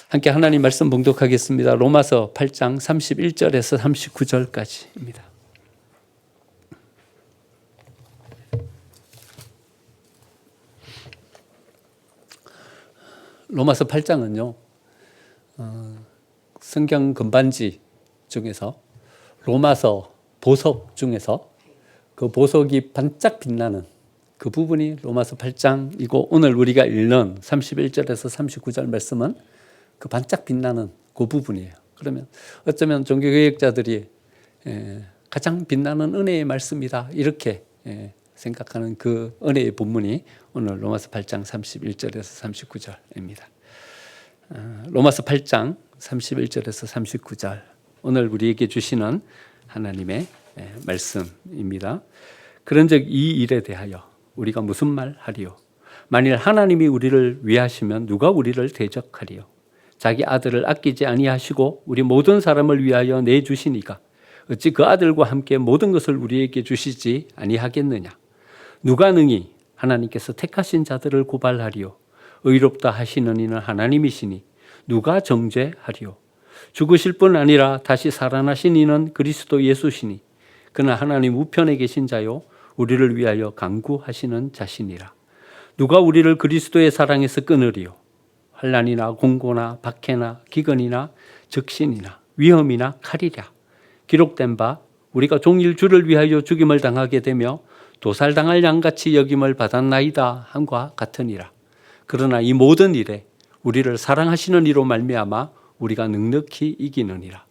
함께 하나님 말씀 봉독하겠습니다. 로마서 8장 31절에서 39절까지입니다. 로마서 8장은요, 성경 금반지 중에서 로마서 보석 중에서 그 보석이 반짝 빛나는 그 부분이 로마서 8장이고, 오늘 우리가 읽는 31절에서 39절 말씀은 그 반짝 빛나는 그 부분이에요. 그러면 어쩌면 종교개혁자들이 가장 빛나는 은혜의 말씀이다, 이렇게 생각하는 그 은혜의 본문이 오늘 로마서 8장 31절에서 39절입니다. 로마서 8장 31절에서 39절, 오늘 우리에게 주시는 하나님의 말씀입니다. 그런즉 이 일에 대하여 우리가 무슨 말 하리요? 만일 하나님이 우리를 위하시면 누가 우리를 대적하리요? 자기 아들을 아끼지 아니하시고 우리 모든 사람을 위하여 내주시니까 어찌 그 아들과 함께 모든 것을 우리에게 주시지 아니하겠느냐? 누가 능히 하나님께서 택하신 자들을 고발하리요? 의롭다 하시는 이는 하나님이시니 누가 정죄하리요? 죽으실 뿐 아니라 다시 살아나신 이는 그리스도 예수시니 그는 하나님 우편에 계신 자요 우리를 위하여 간구하시는 자시니라. 누가 우리를 그리스도의 사랑에서 끊으리요? 환난이나 공고나 박해나 기근이나 적신이나 위험이나 칼이랴. 기록된 바 우리가 종일 주를 위하여 죽임을 당하게 되며 도살당할 양같이 여김을 받았나이다 함과 같으니라. 그러나 이 모든 일에 우리를 사랑하시는 이로 말미암아 우리가 넉넉히 이기느니라.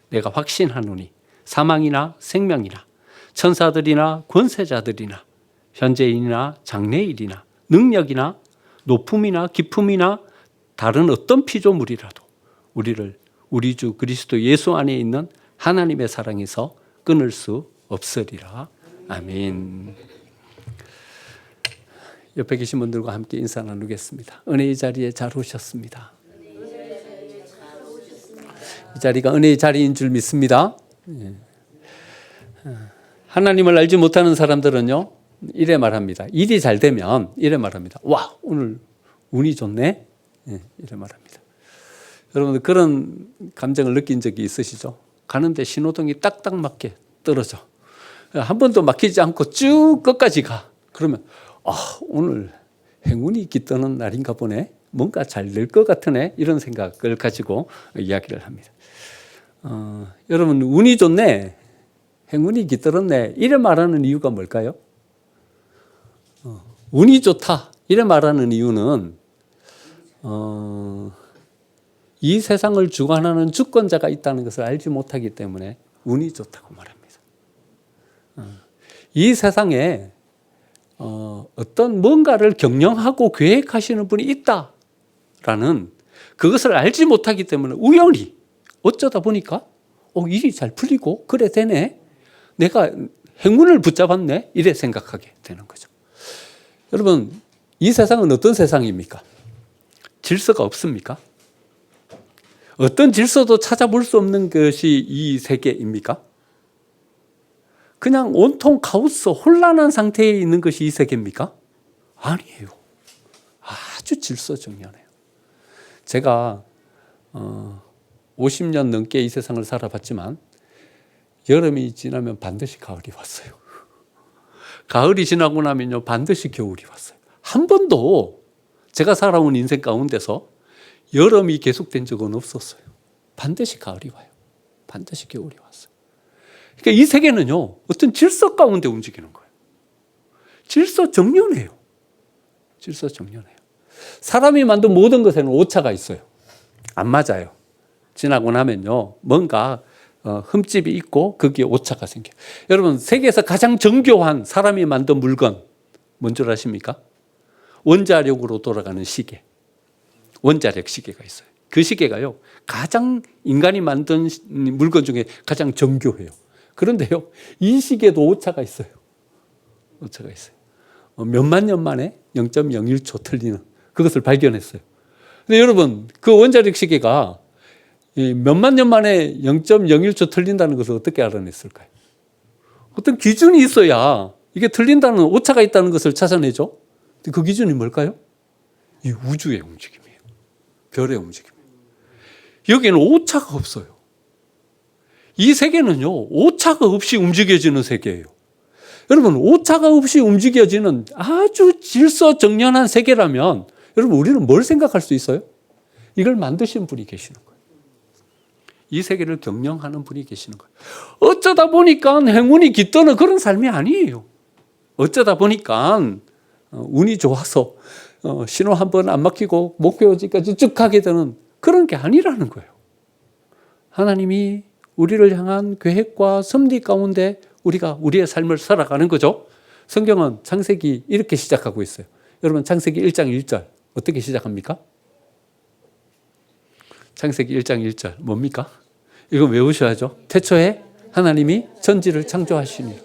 내가 확신하노니 사망이나 생명이나 천사들이나 권세자들이나 현재인이나 장래일이나 능력이나 높음이나 깊음이나 다른 어떤 피조물이라도 우리를 우리 주 그리스도 예수 안에 있는 하나님의 사랑에서 끊을 수 없으리라. 아멘. 옆에 계신 분들과 함께 인사 나누겠습니다. 은혜의 자리에 잘 오셨습니다. 이 자리가 은혜의 자리인 줄 믿습니다. 하나님을 알지 못하는 사람들은요, 이래 말합니다. 일이 잘 되면 이래 말합니다. 와, 오늘 운이 좋네? 이래 말합니다. 여러분, 그런 감정을 느낀 적이 있으시죠? 가는데 신호등이 딱딱 맞게 떨어져. 한 번도 막히지 않고 쭉 끝까지 가. 그러면 오늘 행운이 깃드는 날인가 보네. 뭔가 잘 될 것 같으네. 이런 생각을 가지고 이야기를 합니다. 여러분, 운이 좋네, 행운이 깃들었네, 이래 말하는 이유가 뭘까요? 운이 좋다 이래 말하는 이유는 이 세상을 주관하는 주권자가 있다는 것을 알지 못하기 때문에 운이 좋다고 말합니다. 이 세상에 어떤 뭔가를 경영하고 계획하시는 분이 있다라는 그것을 알지 못하기 때문에 우연히 어쩌다 보니까 일이 잘 풀리고 그래 되네, 내가 행운을 붙잡았네, 이래 생각하게 되는 거죠. 여러분, 이 세상은 어떤 세상입니까? 질서가 없습니까? 어떤 질서도 찾아볼 수 없는 것이 이 세계입니까? 그냥 온통 카오스, 혼란한 상태에 있는 것이 이 세계입니까? 아니에요. 아주 질서정연해요. 제가 50년 넘게 이 세상을 살아봤지만 여름이 지나면 반드시 가을이 왔어요. 가을이 지나고 나면요, 반드시 겨울이 왔어요. 한 번도 제가 살아온 인생 가운데서 여름이 계속된 적은 없었어요. 반드시 가을이 와요. 반드시 겨울이 왔어요. 그러니까 이 세계는요, 어떤 질서 가운데 움직이는 거예요. 질서 정연해요. 질서 정연해요. 사람이 만든 모든 것에는 오차가 있어요. 안 맞아요. 지나고 나면요, 뭔가 흠집이 있고 거기에 오차가 생겨요. 여러분, 세계에서 가장 정교한 사람이 만든 물건 뭔 줄 아십니까? 원자력으로 돌아가는 시계, 원자력 시계가 있어요. 그 시계가요, 가장 인간이 만든 물건 중에 가장 정교해요. 그런데요, 이 시계도 오차가 있어요. 오차가 있어요. 몇만 년 만에 0.01초 틀리는 그것을 발견했어요. 근데 여러분, 그 원자력 시계가 몇만 년 만에 0.01초 틀린다는 것을 어떻게 알아냈을까요? 어떤 기준이 있어야 이게 틀린다는, 오차가 있다는 것을 찾아내죠. 그 기준이 뭘까요? 이 우주의 움직임이에요. 별의 움직임이에요. 여기는 오차가 없어요. 이 세계는요, 오차가 없이 움직여지는 세계예요. 여러분, 오차가 없이 움직여지는 아주 질서정연한 세계라면 여러분, 우리는 뭘 생각할 수 있어요? 이걸 만드신 분이 계시는 거예요. 이 세계를 경영하는 분이 계시는 거예요. 어쩌다 보니까 행운이 깃드는 그런 삶이 아니에요. 어쩌다 보니까 운이 좋아서 신호 한 번 안 막히고 목표지까지 쭉 가게 되는 그런 게 아니라는 거예요. 하나님이 우리를 향한 계획과 섭리 가운데 우리가 우리의 삶을 살아가는 거죠. 성경은 창세기 이렇게 시작하고 있어요. 여러분, 창세기 1장 1절 어떻게 시작합니까? 창세기 1장 1절 뭡니까? 이거 외우셔야죠. 태초에 하나님이 천지를 창조하시니.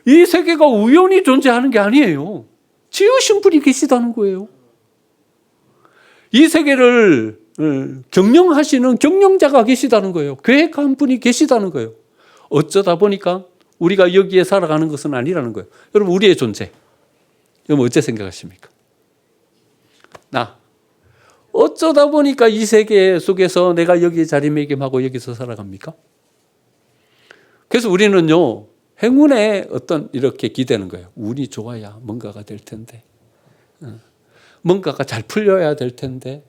이 세계가 우연히 존재하는 게 아니에요. 지으신 분이 계시다는 거예요. 이 세계를 경영하시는 경영자가 계시다는 거예요. 계획한 분이 계시다는 거예요. 어쩌다 보니까 우리가 여기에 살아가는 것은 아니라는 거예요. 여러분, 우리의 존재. 여러분, 어째 생각하십니까? 나. 어쩌다 보니까 이 세계 속에서 내가 여기 자리매김하고 여기서 살아갑니까? 그래서 우리는요, 행운에 어떤 이렇게 기대는 거예요. 운이 좋아야 뭔가가 될 텐데. 뭔가가 잘 풀려야 될 텐데.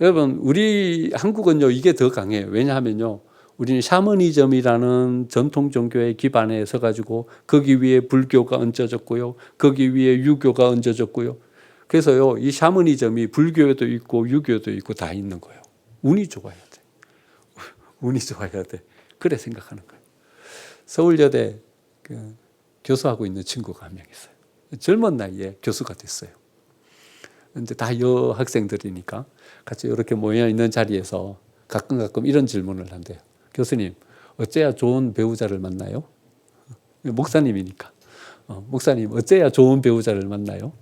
여러분, 우리 한국은요, 이게 더 강해요. 왜냐하면요, 우리는 샤머니즘이라는 전통 종교의 기반에 서가지고 거기 위에 불교가 얹어졌고요, 거기 위에 유교가 얹어졌고요. 그래서요, 이 샤머니즘이 불교도 있고 유교도 있고 다 있는 거예요. 운이 좋아야 돼. 운이 좋아야 돼. 그래 생각하는 거예요. 서울여대 교수하고 있는 친구가 한 명 있어요. 젊은 나이에 교수가 됐어요. 근데 다 여학생들이니까 같이 이렇게 모여 있는 자리에서 가끔 이런 질문을 한대요. 교수님, 어째야 좋은 배우자를 만나요? 목사님이니까. 목사님, 어째야 좋은 배우자를 만나요?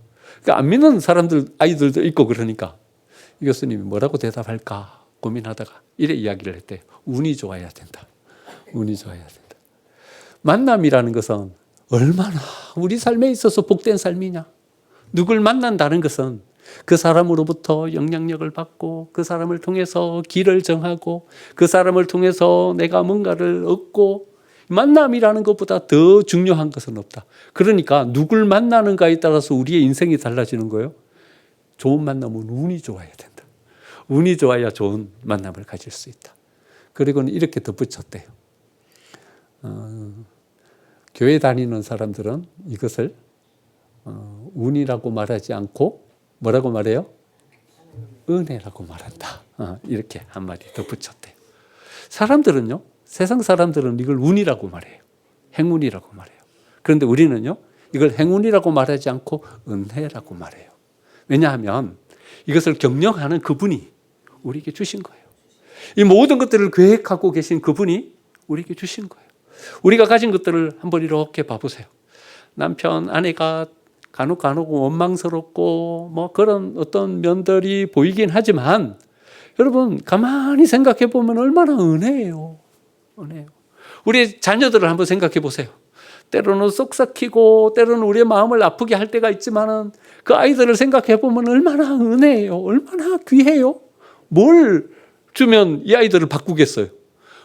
그러니까 안 믿는 사람들, 아이들도 있고 그러니까 이 교수님이 뭐라고 대답할까 고민하다가 이래 이야기를 했대요. 운이 좋아야 된다. 운이 좋아야 된다. 만남이라는 것은 얼마나 우리 삶에 있어서 복된 삶이냐. 누굴 만난다는 것은 그 사람으로부터 영향력을 받고 그 사람을 통해서 길을 정하고 그 사람을 통해서 내가 뭔가를 얻고 만남이라는 것보다 더 중요한 것은 없다. 그러니까 누굴 만나는가에 따라서 우리의 인생이 달라지는 거예요. 좋은 만남은 운이 좋아야 된다. 운이 좋아야 좋은 만남을 가질 수 있다. 그리고는 이렇게 덧붙였대요. 교회 다니는 사람들은 이것을 운이라고 말하지 않고 뭐라고 말해요? 은혜라고 말한다. 이렇게 한마디 덧붙였대요. 사람들은요, 세상 사람들은 이걸 운이라고 말해요. 행운이라고 말해요. 그런데 우리는요, 이걸 행운이라고 말하지 않고 은혜라고 말해요. 왜냐하면 이것을 경영하는 그분이 우리에게 주신 거예요. 이 모든 것들을 계획하고 계신 그분이 우리에게 주신 거예요. 우리가 가진 것들을 한번 이렇게 봐보세요. 남편, 아내가 간혹 원망스럽고 뭐 그런 어떤 면들이 보이긴 하지만 여러분 가만히 생각해 보면 얼마나 은혜예요. 은혜예요. 우리 자녀들을 한번 생각해 보세요. 때로는 쏙삭히고 때로는 우리의 마음을 아프게 할 때가 있지만은 그 아이들을 생각해 보면 얼마나 은혜예요. 얼마나 귀해요. 뭘 주면 이 아이들을 바꾸겠어요.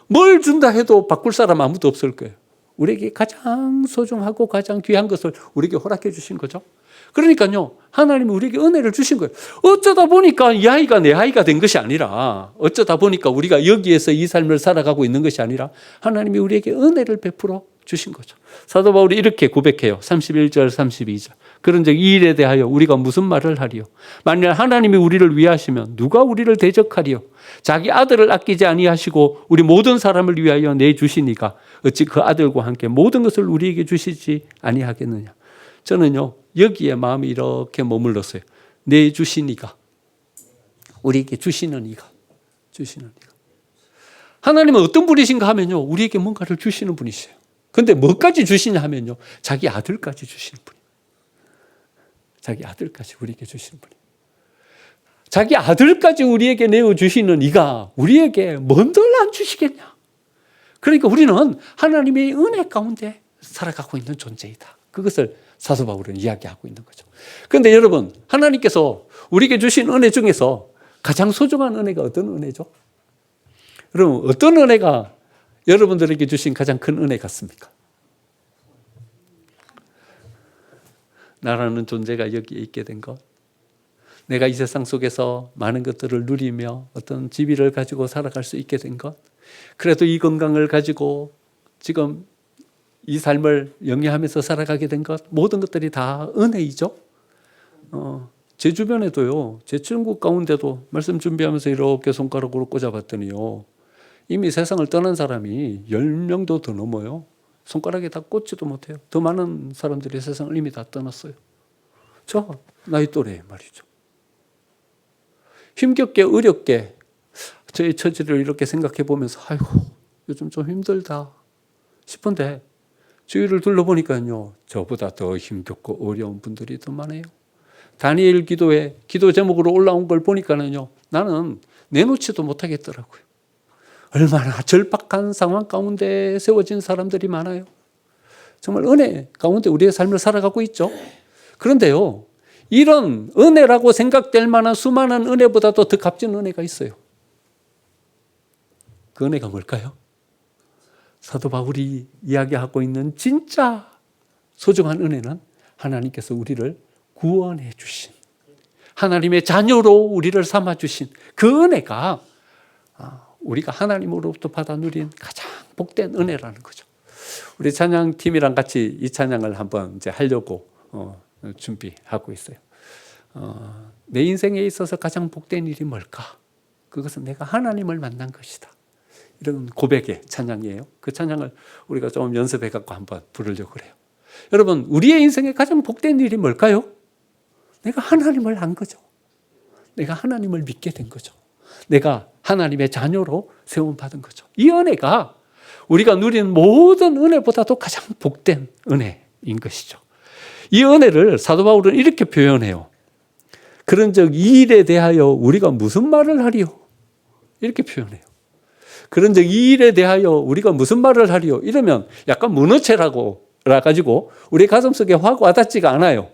뭘 준다 해도 바꿀 사람 아무도 없을 거예요. 우리에게 가장 소중하고 가장 귀한 것을 우리에게 허락해 주신 거죠. 그러니까요, 하나님은 우리에게 은혜를 주신 거예요. 어쩌다 보니까 이 아이가 내 아이가 된 것이 아니라, 어쩌다 보니까 우리가 여기에서 이 삶을 살아가고 있는 것이 아니라 하나님이 우리에게 은혜를 베풀어 주신 거죠. 사도 바울이 이렇게 고백해요. 31절 32절. 그런즉 이 일에 대하여 우리가 무슨 말을 하리요? 만일 하나님이 우리를 위하시면 누가 우리를 대적하리요? 자기 아들을 아끼지 아니하시고 우리 모든 사람을 위하여 내주시니까 어찌 그 아들과 함께 모든 것을 우리에게 주시지 아니하겠느냐. 저는요, 여기에 마음이 이렇게 머물렀어요. 내주시니까, 우리에게 주시는 이가, 주시는 이가. 하나님은 어떤 분이신가 하면요, 우리에게 뭔가를 주시는 분이세요. 근데 뭐까지 주시냐 하면요, 자기 아들까지 주시는 분이에요. 자기 아들까지 우리에게 주시는 분이에요. 자기 아들까지 우리에게 내어주시는 이가 우리에게 뭔들 안 주시겠냐. 그러니까 우리는 하나님의 은혜 가운데 살아가고 있는 존재이다. 그것을 사도 바울은 이야기하고 있는 거죠. 그런데 여러분, 하나님께서 우리에게 주신 은혜 중에서 가장 소중한 은혜가 어떤 은혜죠? 그럼 어떤 은혜가 여러분들에게 주신 가장 큰 은혜 같습니까? 나라는 존재가 여기에 있게 된 것, 내가 이 세상 속에서 많은 것들을 누리며 어떤 지위를 가지고 살아갈 수 있게 된 것, 그래도 이 건강을 가지고 지금 이 삶을 영위하면서 살아가게 된 것, 모든 것들이 다 은혜이죠. 제 주변에도요, 제 친구 가운데도 말씀 준비하면서 이렇게 손가락으로 꽂아봤더니요, 이미 세상을 떠난 사람이 10명도 더 넘어요. 손가락에 다 꽂지도 못해요. 더 많은 사람들이 세상을 이미 다 떠났어요. 저 나이 또래 말이죠. 힘겹게 어렵게 저의 처지를 이렇게 생각해 보면서 아이고 요즘 좀 힘들다 싶은데 주위를 둘러보니까요, 저보다 더 힘겹고 어려운 분들이 더 많아요. 다니엘 기도에 기도 제목으로 올라온 걸 보니까는요, 나는 내놓지도 못하겠더라고요. 얼마나 절박한 상황 가운데 세워진 사람들이 많아요. 정말 은혜 가운데 우리의 삶을 살아가고 있죠. 그런데요, 이런 은혜라고 생각될 만한 수많은 은혜보다도 더 값진 은혜가 있어요. 그 은혜가 뭘까요? 사도 바울이 이야기하고 있는 진짜 소중한 은혜는 하나님께서 우리를 구원해 주신, 하나님의 자녀로 우리를 삼아 주신 그 은혜가 우리가 하나님으로부터 받아 누린 가장 복된 은혜라는 거죠. 우리 찬양팀이랑 같이 이 찬양을 한번 이제 하려고 준비하고 있어요. 내 인생에 있어서 가장 복된 일이 뭘까? 그것은 내가 하나님을 만난 것이다. 이런 고백의 찬양이에요. 그 찬양을 우리가 좀 연습해 갖고 한번 부르려고 그래요. 여러분, 우리의 인생에 가장 복된 일이 뭘까요? 내가 하나님을 안 거죠. 내가 하나님을 믿게 된 거죠. 내가 하나님의 자녀로 세움받은 거죠. 이 은혜가 우리가 누리는 모든 은혜보다도 가장 복된 은혜인 것이죠. 이 은혜를 사도 바울은 이렇게 표현해요. 그런즉 이 일에 대하여 우리가 무슨 말을 하리요? 이렇게 표현해요. 그런즉 이 일에 대하여 우리가 무슨 말을 하리요? 이러면 약간 문어체라고 가지고 우리 가슴속에 확 와닿지가 않아요.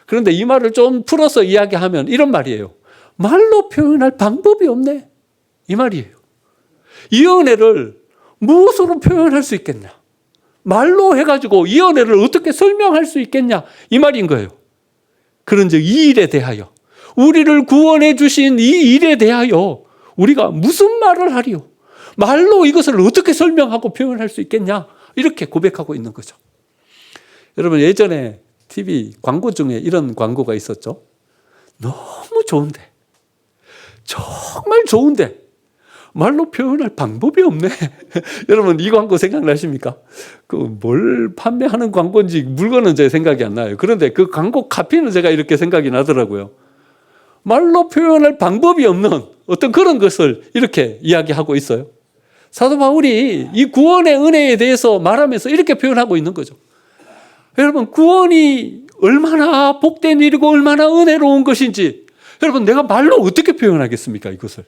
그런데 이 말을 좀 풀어서 이야기하면 이런 말이에요. 말로 표현할 방법이 없네. 이 말이에요. 이 은혜를 무엇으로 표현할 수 있겠냐? 말로 해가지고 이 은혜를 어떻게 설명할 수 있겠냐? 이 말인 거예요. 그런즉 이 일에 대하여, 우리를 구원해 주신 이 일에 대하여 우리가 무슨 말을 하리요? 말로 이것을 어떻게 설명하고 표현할 수 있겠냐? 이렇게 고백하고 있는 거죠. 여러분, 예전에 TV 광고 중에 이런 광고가 있었죠. 너무 좋은데, 정말 좋은데 말로 표현할 방법이 없네. 여러분, 이 광고 생각나십니까? 그 뭘 판매하는 광고인지 물건은 제 생각이 안 나요. 그런데 그 광고 카피는 제가 이렇게 생각이 나더라고요. 말로 표현할 방법이 없는 어떤 그런 것을 이렇게 이야기하고 있어요. 사도 바울이 이 구원의 은혜에 대해서 말하면서 이렇게 표현하고 있는 거죠. 여러분, 구원이 얼마나 복된 일이고 얼마나 은혜로운 것인지, 여러분, 내가 말로 어떻게 표현하겠습니까? 이것을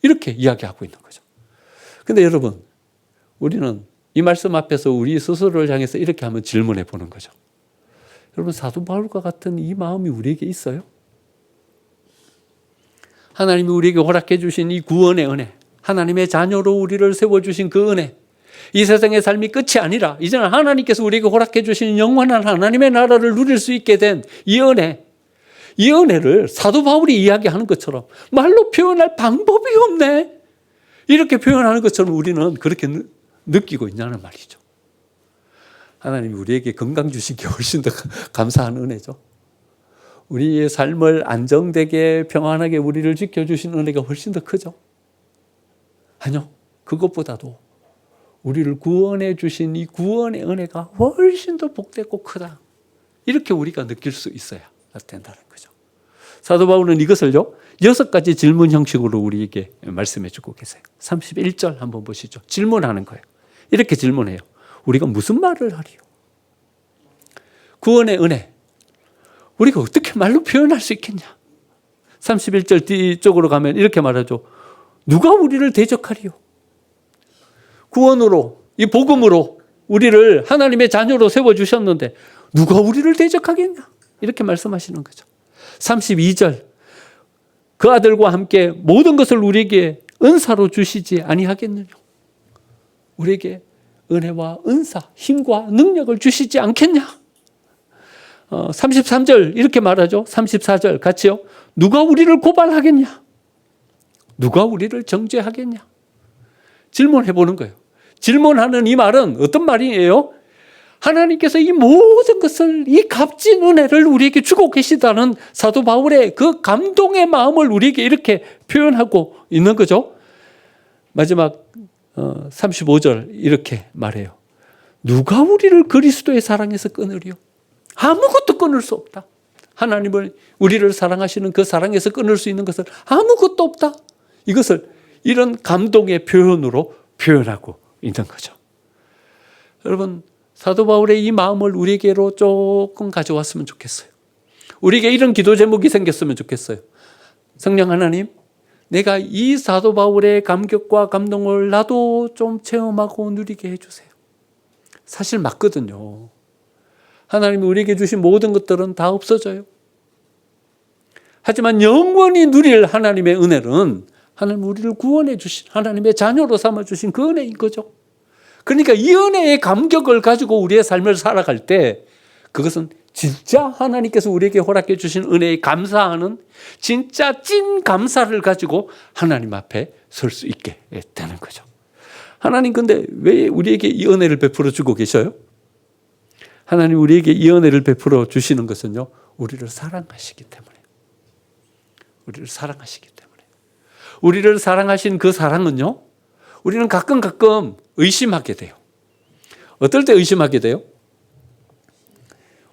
이렇게 이야기하고 있는 거죠. 근데 여러분, 우리는 이 말씀 앞에서 우리 스스로를 향해서 이렇게 한번 질문해 보는 거죠. 여러분, 사도 바울과 같은 이 마음이 우리에게 있어요? 하나님이 우리에게 허락해 주신 이 구원의 은혜, 하나님의 자녀로 우리를 세워주신 그 은혜, 이 세상의 삶이 끝이 아니라 이제는 하나님께서 우리에게 허락해 주신 영원한 하나님의 나라를 누릴 수 있게 된 이 은혜, 이 은혜를 사도 바울이 이야기하는 것처럼 말로 표현할 방법이 없네, 이렇게 표현하는 것처럼 우리는 그렇게 느끼고 있냐는 말이죠. 하나님이 우리에게 건강 주신 게 훨씬 더 감사한 은혜죠. 우리의 삶을 안정되게 평안하게 우리를 지켜주신 은혜가 훨씬 더 크죠. 아니요, 그것보다도 우리를 구원해 주신 이 구원의 은혜가 훨씬 더 복되고 크다, 이렇게 우리가 느낄 수 있어야 된다는 거죠. 사도 바울은 이것을요 6가지 질문 형식으로 우리에게 말씀해 주고 계세요. 31절 한번 보시죠. 질문하는 거예요. 이렇게 질문해요. 우리가 무슨 말을 하리요? 구원의 은혜, 우리가 어떻게 말로 표현할 수 있겠냐? 31절 뒤쪽으로 가면 이렇게 말하죠. 누가 우리를 대적하리요? 구원으로, 이 복음으로 우리를 하나님의 자녀로 세워주셨는데 누가 우리를 대적하겠냐? 이렇게 말씀하시는 거죠. 32절, 그 아들과 함께 모든 것을 우리에게 은사로 주시지 아니하겠느냐. 우리에게 은혜와 은사, 힘과 능력을 주시지 않겠냐. 33절 이렇게 말하죠. 34절 같이요. 누가 우리를 고발하겠냐. 누가 우리를 정죄하겠냐. 질문해 보는 거예요. 질문하는 이 말은 어떤 말이에요? 하나님께서 이 모든 것을, 이 값진 은혜를 우리에게 주고 계시다는 사도 바울의 그 감동의 마음을 우리에게 이렇게 표현하고 있는 거죠. 마지막 35절 이렇게 말해요. 누가 우리를 그리스도의 사랑에서 끊으리요? 아무것도 끊을 수 없다. 하나님을, 우리를 사랑하시는 그 사랑에서 끊을 수 있는 것은 아무것도 없다. 이것을 이런 감동의 표현으로 표현하고 있는 거죠. 여러분, 사도 바울의 이 마음을 우리에게로 조금 가져왔으면 좋겠어요. 우리에게 이런 기도 제목이 생겼으면 좋겠어요. 성령 하나님, 내가 이 사도 바울의 감격과 감동을 나도 좀 체험하고 누리게 해주세요. 사실 맞거든요. 하나님이 우리에게 주신 모든 것들은 다 없어져요. 하지만 영원히 누릴 하나님의 은혜는 하나님 우리를 구원해 주신, 하나님의 자녀로 삼아주신 그 은혜인 거죠. 그러니까 이 은혜의 감격을 가지고 우리의 삶을 살아갈 때 그것은 진짜 하나님께서 우리에게 허락해 주신 은혜에 감사하는 진짜 찐 감사를 가지고 하나님 앞에 설 수 있게 되는 거죠. 하나님 근데 왜 우리에게 이 은혜를 베풀어 주고 계셔요? 하나님 우리에게 이 은혜를 베풀어 주시는 것은요, 우리를 사랑하시기 때문에. 우리를 사랑하시기 때문에. 우리를 사랑하신 그 사랑은요, 우리는 가끔 의심하게 돼요. 어떨 때 의심하게 돼요?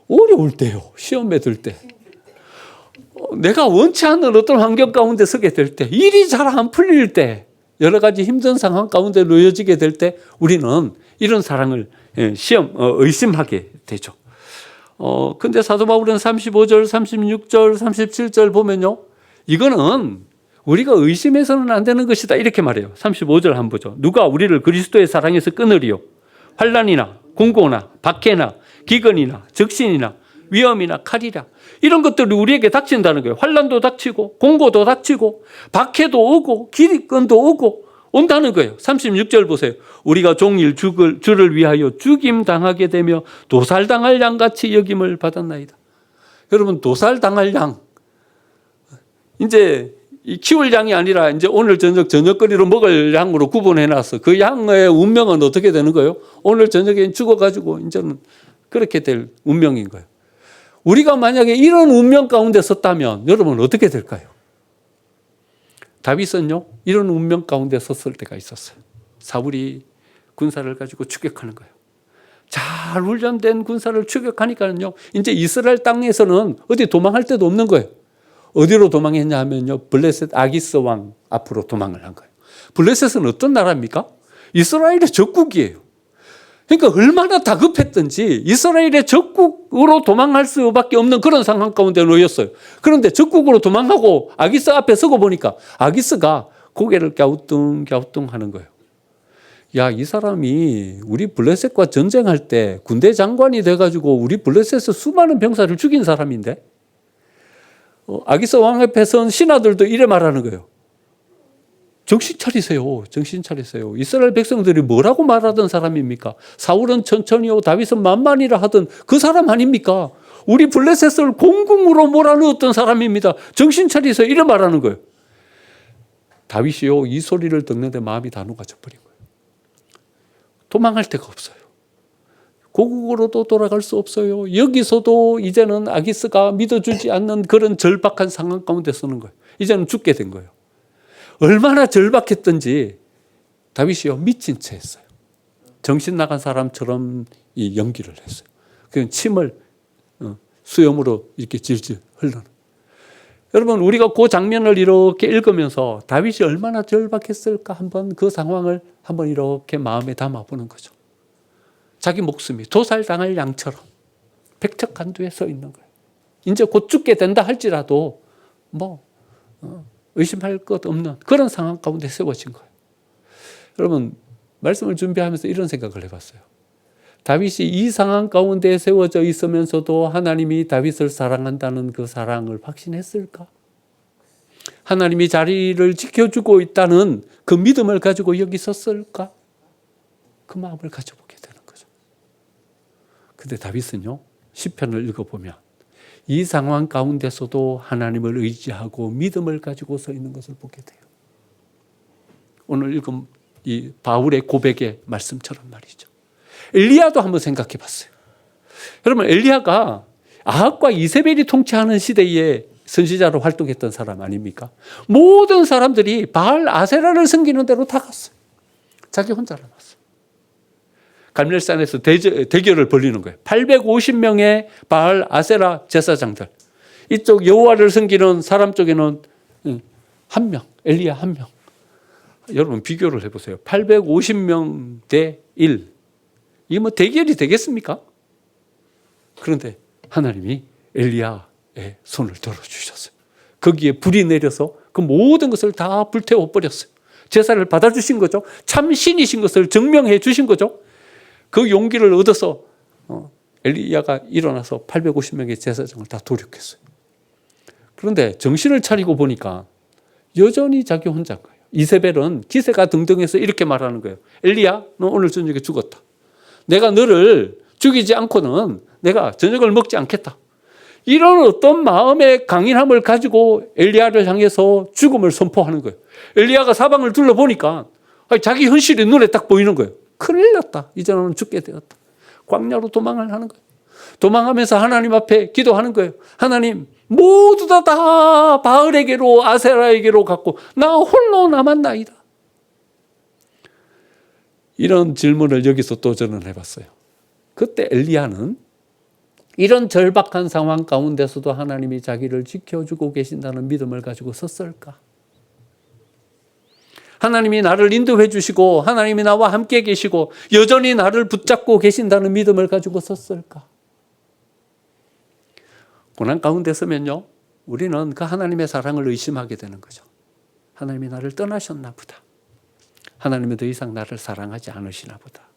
어려울 때요. 시험에 들 때. 내가 원치 않는 어떤 환경 가운데 서게 될 때, 일이 잘 안 풀릴 때, 여러 가지 힘든 상황 가운데 놓여지게 될 때 우리는 이런 사랑을 의심하게 되죠. 근데 사도 바울은 35절, 36절, 37절 보면요, 이거는 우리가 의심해서는 안 되는 것이다 이렇게 말해요. 35절 한번 보죠. 누가 우리를 그리스도의 사랑에서 끊으리요? 환난이나 공고나 박해나 기근이나 적신이나 위험이나 칼이라, 이런 것들이 우리에게 닥친다는 거예요. 환난도 닥치고 공고도 닥치고 박해도 오고 기근도 오고 온다는 거예요. 36절 보세요. 우리가 종일 주를 위하여 죽임당하게 되며 도살당할 양같이 여김을 받았나이다. 여러분, 도살당할 양, 이제 키울 양이 아니라 이제 오늘 저녁거리로 먹을 양으로 구분해놨어. 그 양의 운명은 어떻게 되는 거예요? 오늘 저녁에 죽어가지고 이제는 그렇게 될 운명인 거예요. 우리가 만약에 이런 운명 가운데 섰다면 여러분 어떻게 될까요? 다윗은요, 이런 운명 가운데 섰을 때가 있었어요. 사울이 군사를 가지고 추격하는 거예요. 잘 훈련된 군사를 추격하니까요, 이제 이스라엘 땅에서는 어디 도망할 데도 없는 거예요. 어디로 도망했냐 하면요, 블레셋 아기스 왕 앞으로 도망을 한 거예요. 블레셋은 어떤 나라입니까? 이스라엘의 적국이에요. 그러니까 얼마나 다급했든지 이스라엘의 적국으로 도망할 수밖에 없는 그런 상황 가운데 놓였어요. 그런데 적국으로 도망하고 아기스 앞에 서고 보니까 아기스가 고개를 갸우뚱 하는 거예요. 야, 이 사람이 우리 블레셋과 전쟁할 때 군대 장관이 돼가지고 우리 블레셋에서 수많은 병사를 죽인 사람인데, 아기스 왕 앞에 선 신하들도 이래 말하는 거예요. 정신 차리세요. 정신 차리세요. 이스라엘 백성들이 뭐라고 말하던 사람입니까? 사울은 천천히요, 다윗은 만만이라 하던 그 사람 아닙니까? 우리 블레셋을 공궁으로 몰아넣었던 사람입니다. 정신 차리세요. 이래 말하는 거예요. 다윗이요, 이 소리를 듣는데 마음이 다 녹아져 버린 거예요. 도망할 데가 없어요. 고국으로도 돌아갈 수 없어요. 여기서도 이제는 아기스가 믿어주지 않는 그런 절박한 상황 가운데 서는 거예요. 이제는 죽게 된 거예요. 얼마나 절박했던지 다윗이요, 미친 채 했어요. 정신 나간 사람처럼 이 연기를 했어요. 그냥 침을 수염으로 이렇게 질질 흘러는. 여러분, 우리가 그 장면을 이렇게 읽으면서 다윗이 얼마나 절박했을까 한번 그 상황을 한번 이렇게 마음에 담아보는 거죠. 자기 목숨이 도살당할 양처럼 백척간두에 서 있는 거예요. 이제 곧 죽게 된다 할지라도 의심할 것 없는 그런 상황 가운데 세워진 거예요. 여러분, 말씀을 준비하면서 이런 생각을 해봤어요. 다윗이 이 상황 가운데 세워져 있으면서도 하나님이 다윗을 사랑한다는 그 사랑을 확신했을까? 하나님이 자리를 지켜주고 있다는 그 믿음을 가지고 여기 섰을까? 그 마음을 가져보게 되는 거죠. 근데 다윗은요, 시편을 읽어보면 이 상황 가운데서도 하나님을 의지하고 믿음을 가지고 서 있는 것을 보게 돼요. 오늘 읽은 이 바울의 고백의 말씀처럼 말이죠. 엘리야도 한번 생각해 봤어요. 여러분, 엘리야가 아합과 이세벨이 통치하는 시대에 선지자로 활동했던 사람 아닙니까? 모든 사람들이 바알 아세라를 섬기는 대로 다 갔어요. 자기 혼자 남았어요. 갈멜산에서 대결을 벌리는 거예요. 850명의 바알 아세라 제사장들. 이쪽 여호와를 섬기는 사람 쪽에는 한 명, 엘리야 한 명. 여러분 비교를 해보세요. 850명 대 1. 이게 뭐 대결이 되겠습니까? 그런데 하나님이 엘리야의 손을 들어주셨어요. 거기에 불이 내려서 그 모든 것을 다 불태워 버렸어요. 제사를 받아주신 거죠. 참 신이신 것을 증명해 주신 거죠. 그 용기를 얻어서 엘리야가 일어나서 850명의 제사장을 다 돌이켰어요. 그런데 정신을 차리고 보니까 여전히 자기 혼자인 거예요. 이세벨은 기세가 등등해서 이렇게 말하는 거예요. 엘리야, 너 오늘 저녁에 죽었다. 내가 너를 죽이지 않고는 내가 저녁을 먹지 않겠다. 이런 어떤 마음의 강인함을 가지고 엘리야를 향해서 죽음을 선포하는 거예요. 엘리야가 사방을 둘러보니까 자기 현실이 눈에 딱 보이는 거예요. 큰일 났다. 이제는 죽게 되었다. 광야로 도망을 하는 거예요. 도망하면서 하나님 앞에 기도하는 거예요. 하나님, 모두 다 바알에게로 아세라에게로 갔고 나 홀로 남았나이다. 이런 질문을 여기서 또 저는 해봤어요. 그때 엘리야는 이런 절박한 상황 가운데서도 하나님이 자기를 지켜주고 계신다는 믿음을 가지고 섰을까? 하나님이 나를 인도해 주시고 하나님이 나와 함께 계시고 여전히 나를 붙잡고 계신다는 믿음을 가지고 섰을까? 고난 가운데 서면요, 우리는 그 하나님의 사랑을 의심하게 되는 거죠. 하나님이 나를 떠나셨나 보다. 하나님은 더 이상 나를 사랑하지 않으시나 보다.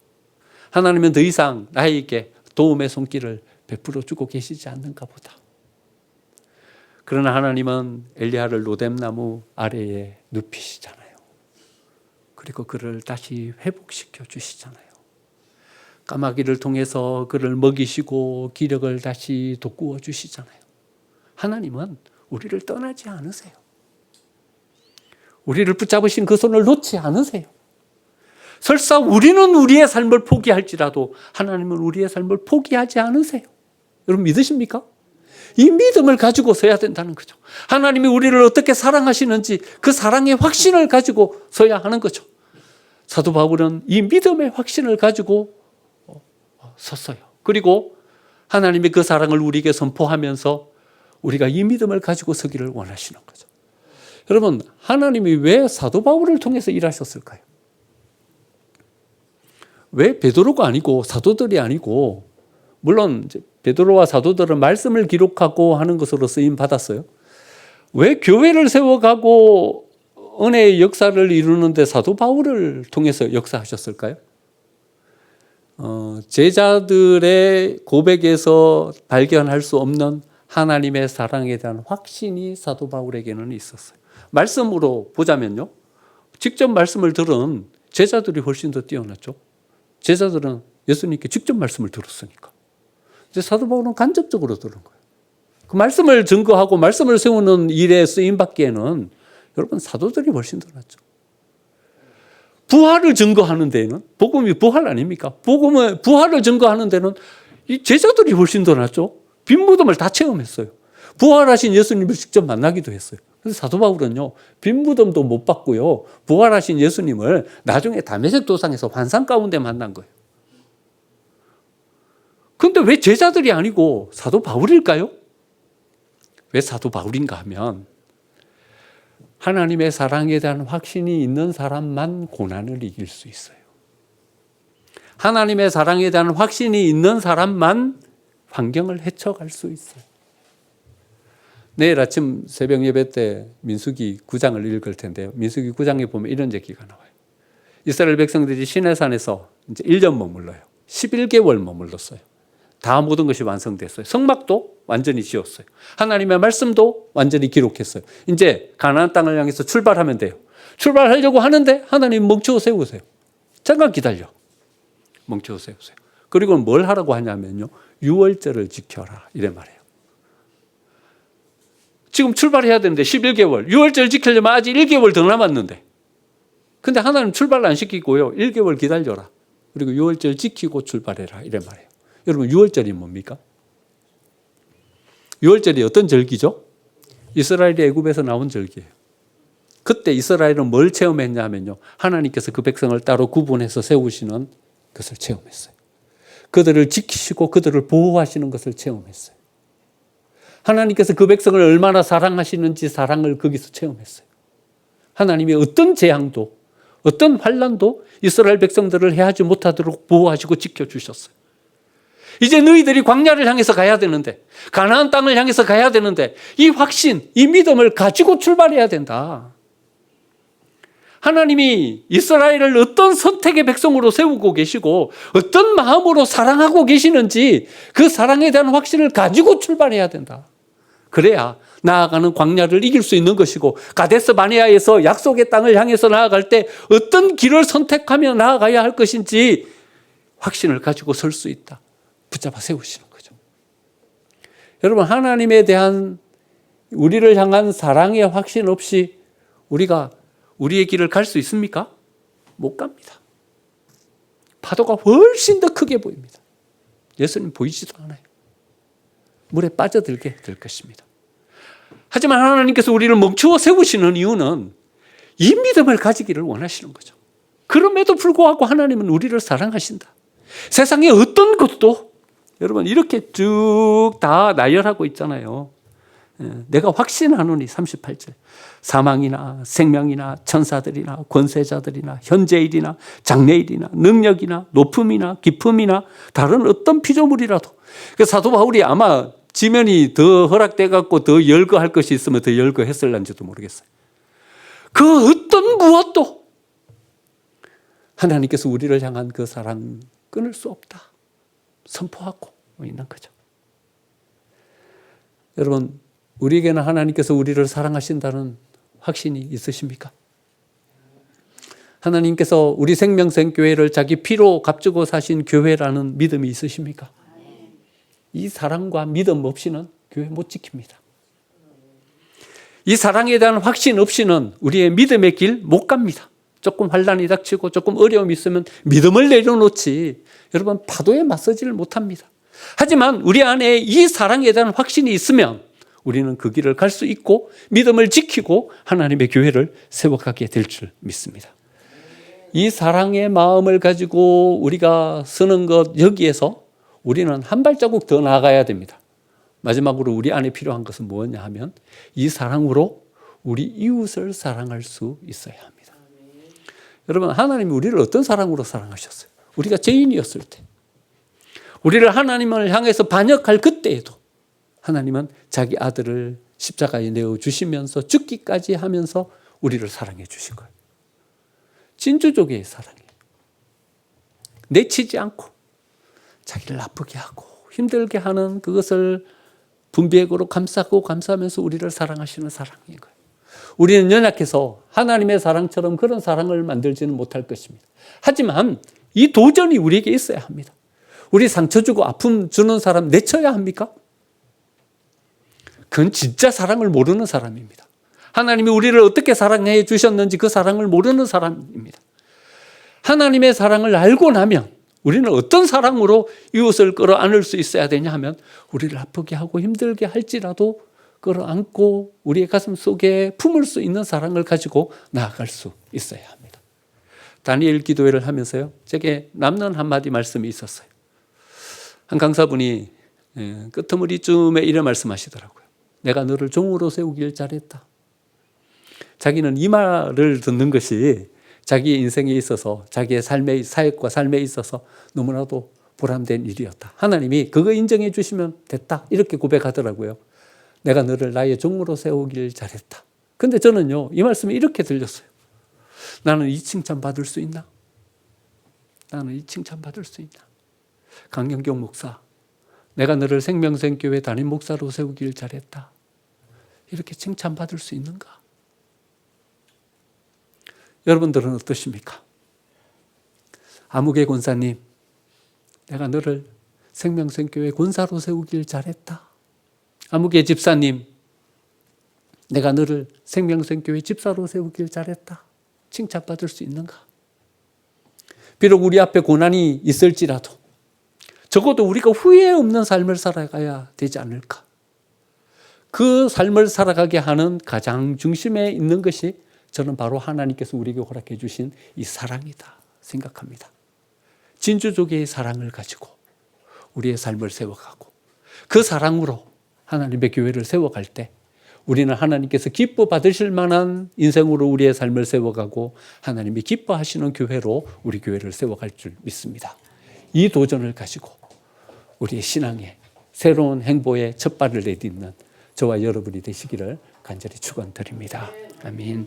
하나님은 더 이상 나에게 도움의 손길을 베풀어 주고 계시지 않는가 보다. 그러나 하나님은 엘리야를 로뎀나무 아래에 눕히시잖아요. 그리고 그를 다시 회복시켜 주시잖아요. 까마귀를 통해서 그를 먹이시고 기력을 다시 돋구어 주시잖아요. 하나님은 우리를 떠나지 않으세요. 우리를 붙잡으신 그 손을 놓지 않으세요. 설사 우리는 우리의 삶을 포기할지라도 하나님은 우리의 삶을 포기하지 않으세요. 여러분 믿으십니까? 이 믿음을 가지고 서야 된다는 거죠. 하나님이 우리를 어떻게 사랑하시는지 그 사랑의 확신을 가지고 서야 하는 거죠. 사도 바울은 이 믿음의 확신을 가지고 섰어요. 그리고 하나님이 그 사랑을 우리에게 선포하면서 우리가 이 믿음을 가지고 서기를 원하시는 거죠. 여러분, 하나님이 왜 사도 바울을 통해서 일하셨을까요? 왜 베드로가 아니고 사도들이 아니고, 물론 베드로와 사도들은 말씀을 기록하고 하는 것으로 쓰임 받았어요. 왜 교회를 세워가고 은혜의 역사를 이루는데 사도 바울을 통해서 역사하셨을까요? 제자들의 고백에서 발견할 수 없는 하나님의 사랑에 대한 확신이 사도 바울에게는 있었어요. 말씀으로 보자면요, 직접 말씀을 들은 제자들이 훨씬 더 뛰어났죠. 제자들은 예수님께 직접 말씀을 들었으니까. 이제 사도 바울은 간접적으로 들은 거예요. 그 말씀을 증거하고 말씀을 세우는 일에 쓰임받기에는 여러분 사도들이 훨씬 더 낫죠. 부활을 증거하는 데는, 복음이 부활 아닙니까? 복음의 부활을 증거하는 데는 이 제자들이 훨씬 더 낫죠. 빈 무덤을 다 체험했어요. 부활하신 예수님을 직접 만나기도 했어요. 그래서 사도 바울은요, 빈 무덤도 못 봤고요, 부활하신 예수님을 나중에 다메섹 도상에서 환상 가운데 만난 거예요. 그런데 왜 제자들이 아니고 사도 바울일까요? 왜 사도 바울인가 하면 하나님의 사랑에 대한 확신이 있는 사람만 고난을 이길 수 있어요. 하나님의 사랑에 대한 확신이 있는 사람만 환경을 헤쳐갈 수 있어요. 내일 아침 새벽 예배 때 민수기 9장을 읽을 텐데요. 민수기 9장에 보면 이런 얘기가 나와요. 이스라엘 백성들이 시내산에서 이제 1년 머물러요. 11개월 머물렀어요. 다 모든 것이 완성됐어요. 성막도 완전히 지었어요. 하나님의 말씀도 완전히 기록했어요. 이제 가나안 땅을 향해서 출발하면 돼요. 출발하려고 하는데 하나님 멈추어 세우세요. 잠깐 기다려. 멈추어 세우세요. 그리고 뭘 하라고 하냐면요. 유월절을 지켜라. 이래 말해요. 지금 출발해야 되는데 11개월. 유월절 지키려면 아직 1개월 더 남았는데. 근데 하나님 출발 안 시키고요. 1개월 기다려라. 그리고 유월절 지키고 출발해라. 이래 말해요. 여러분 유월절이 뭡니까? 유월절이 어떤 절기죠? 이스라엘이 애굽에서 나온 절기예요. 그때 이스라엘은 뭘 체험했냐면요. 하나님께서 그 백성을 따로 구분해서 세우시는 것을 체험했어요. 그들을 지키시고 그들을 보호하시는 것을 체험했어요. 하나님께서 그 백성을 얼마나 사랑하시는지 사랑을 거기서 체험했어요. 하나님이 어떤 재앙도 어떤 환난도 이스라엘 백성들을 해하지 못하도록 보호하시고 지켜주셨어요. 이제 너희들이 광야를 향해서 가야 되는데 가나안 땅을 향해서 가야 되는데 이 확신, 이 믿음을 가지고 출발해야 된다. 하나님이 이스라엘을 어떤 선택의 백성으로 세우고 계시고 어떤 마음으로 사랑하고 계시는지 그 사랑에 대한 확신을 가지고 출발해야 된다. 그래야 나아가는 광야를 이길 수 있는 것이고 가데스 바네아에서 약속의 땅을 향해서 나아갈 때 어떤 길을 선택하며 나아가야 할 것인지 확신을 가지고 설 수 있다. 붙잡아 세우시는 거죠. 여러분 하나님에 대한 우리를 향한 사랑의 확신 없이 우리가 우리의 길을 갈 수 있습니까? 못 갑니다. 파도가 훨씬 더 크게 보입니다. 예수님 보이지도 않아요. 물에 빠져들게 될 것입니다. 하지만 하나님께서 우리를 멈추어 세우시는 이유는 이 믿음을 가지기를 원하시는 거죠. 그럼에도 불구하고 하나님은 우리를 사랑하신다. 세상의 어떤 것도 여러분 이렇게 쭉 다 나열하고 있잖아요. 내가 확신하노니 38절 사망이나 생명이나 천사들이나 권세자들이나 현재일이나 장래일이나 능력이나 높음이나 깊음이나 다른 어떤 피조물이라도 사도 바울이 아마 지면이 더 허락돼 갖고 더 열거할 것이 있으면 더 열거했을런지도 모르겠어요. 그 어떤 무엇도 하나님께서 우리를 향한 그 사랑 끊을 수 없다. 선포하고 있는 거죠. 여러분 우리에게는 하나님께서 우리를 사랑하신다는 확신이 있으십니까? 하나님께서 우리 생명생교회를 자기 피로 값주고 사신 교회라는 믿음이 있으십니까? 이 사랑과 믿음 없이는 교회 못 지킵니다. 이 사랑에 대한 확신 없이는 우리의 믿음의 길 못 갑니다. 조금 환난이 닥치고 조금 어려움이 있으면 믿음을 내려놓지 여러분 파도에 맞서지를 못합니다. 하지만 우리 안에 이 사랑에 대한 확신이 있으면 우리는 그 길을 갈 수 있고 믿음을 지키고 하나님의 교회를 세워가게 될 줄 믿습니다. 이 사랑의 마음을 가지고 우리가 서는 것 여기에서 우리는 한 발자국 더 나아가야 됩니다. 마지막으로 우리 안에 필요한 것은 뭐냐 하면 이 사랑으로 우리 이웃을 사랑할 수 있어야 합니다. 여러분 하나님이 우리를 어떤 사랑으로 사랑하셨어요? 우리가 죄인이었을 때 우리를 하나님을 향해서 반역할 그때에도 하나님은 자기 아들을 십자가에 내어주시면서 죽기까지 하면서 우리를 사랑해 주신 거예요. 진주족의 사랑이에요. 내치지 않고 자기를 아프게 하고 힘들게 하는 그것을 분비액으로 감싸고 감싸면서 우리를 사랑하시는 사랑인 거예요. 우리는 연약해서 하나님의 사랑처럼 그런 사랑을 만들지는 못할 것입니다. 하지만 이 도전이 우리에게 있어야 합니다. 우리 상처 주고 아픔 주는 사람 내쳐야 합니까? 그건 진짜 사랑을 모르는 사람입니다. 하나님이 우리를 어떻게 사랑해 주셨는지 그 사랑을 모르는 사람입니다. 하나님의 사랑을 알고 나면 우리는 어떤 사랑으로 이웃을 끌어안을 수 있어야 되냐 하면 우리를 아프게 하고 힘들게 할지라도 끌어안고 우리의 가슴 속에 품을 수 있는 사랑을 가지고 나아갈 수 있어야 합니다. 다니엘 기도회를 하면서요, 제게 남는 한마디 말씀이 있었어요. 한 강사분이 끄트머리쯤에 이런 말씀하시더라고요. 내가 너를 종으로 세우길 잘했다. 자기는 이 말을 듣는 것이 자기의 인생에 있어서 자기의 삶의 사역과 삶에 있어서 너무나도 보람된 일이었다. 하나님이 그거 인정해 주시면 됐다. 이렇게 고백하더라고요. 내가 너를 나의 종으로 세우길 잘했다. 근데 저는요, 이 말씀이 이렇게 들렸어요. 나는 이 칭찬 받을 수 있나? 나는 이 칭찬 받을 수 있나? 강경경 목사, 내가 너를 생명샘교회 담임 목사로 세우길 잘했다. 이렇게 칭찬받을 수 있는가? 여러분들은 어떠십니까? 아무개 권사님, 내가 너를 생명샘교회 권사로 세우길 잘했다. 아무개 집사님, 내가 너를 생명샘교회 집사로 세우길 잘했다. 칭찬받을 수 있는가? 비록 우리 앞에 고난이 있을지라도 적어도 우리가 후회 없는 삶을 살아가야 되지 않을까? 그 삶을 살아가게 하는 가장 중심에 있는 것이 저는 바로 하나님께서 우리에게 허락해 주신 이 사랑이다 생각합니다. 진주족의 사랑을 가지고 우리의 삶을 세워가고 그 사랑으로 하나님의 교회를 세워갈 때 우리는 하나님께서 기뻐 받으실 만한 인생으로 우리의 삶을 세워가고 하나님이 기뻐하시는 교회로 우리 교회를 세워갈 줄 믿습니다. 이 도전을 가지고 우리의 신앙의 새로운 행보의 첫 발을 내딛는 저와 여러분이 되시기를 간절히 축원드립니다. 아멘.